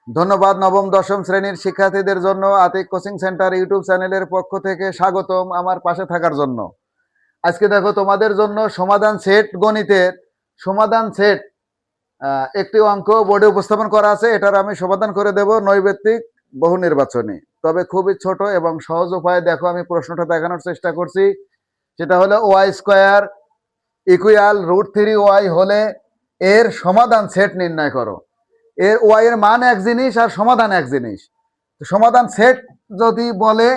ধন্যবাদ। নবম দশম শ্রেণীর শিক্ষার্থীদের জন্য আতিক কোচিং সেন্টার ইউটিউব চ্যানেলের পক্ষ থেকে স্বাগতম আমার পাশে থাকার জন্য। আজকে দেখো তোমাদের জন্য সমাধান সেট গণিতের সমাধান সেট একটি অঙ্ক বোর্ডে উপস্থাপন করা আছে। এটার আমি সমাধান করে দেব নৈবেত্তিক বহু নির্বাচনী, তবে খুবই ছোট এবং সহজ উপায়ে। দেখো আমি প্রশ্নটা দেখানোর চেষ্টা করছি। সেটা হলো ওয়াই স্কোয়ার ইকুয়াল √3y হলে এর সমাধান সেট নির্ণয় করো। এর ওয়াই এর মান এক জিনিস আর সমাধান এক জিনিস। সমাধান সেট যদি বলে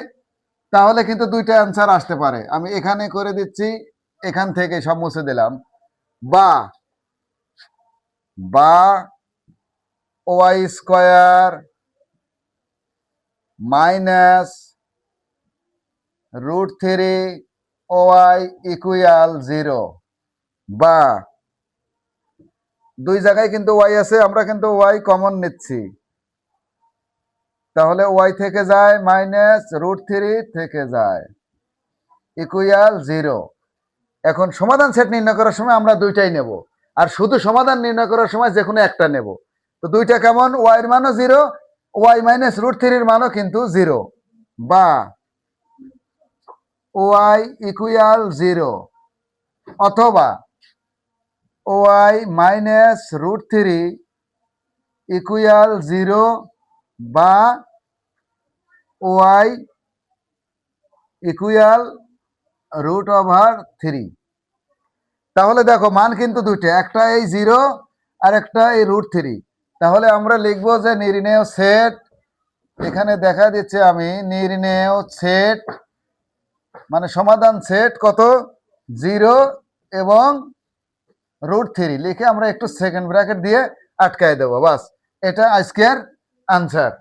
তাহলে কিন্তু দুইটা অ্যান্সার আসতে পারে। আমি এখানে করে দিচ্ছি, এখান থেকে সব মুছে দিলাম। বা বা Y square minus √3y equal 0, বা দুই জায়গায় কিন্তু ওয়াই আছে, আমরা কিন্তু ওয়াই কমন নিচ্ছি, তাহলে ওয়াই থেকে যায় মাইনাস √3 থেকে যায় ইকুয়াল 0। এখন সমাধান সেট নির্ণয় করার সময় আমরা দুইটাই নেব, আর শুধু সমাধান নির্ণয় করার সময় যে কোনো একটা নেব। তো দুইটা কেমন? ওয়াই এর মানও 0, ওয়াই মাইনাস √3 এর মানও কিন্তু 0, বা ওয়াই ইকুয়াল 0 অথবা ওয়াই মাইনাস √3 ইকুয়াল 0 বা ওয়াই ইকুয়াল √3। তাহলে দেখো মান কিন্তু দুইটা, একটা এই 0 আর একটা এই √3। তাহলে আমরা লিখবো যে নির্ণেয় সেট, এখানে দেখা দিচ্ছে আমি নির্ণেয় সেট মানে সমাধান সেট কত? 0 এবং √3 লিখে আমরা একটু সেকেন্ড ব্র্যাকেট দিয়ে আটকায় দেবো। বাস, এটা আজকের আনসার।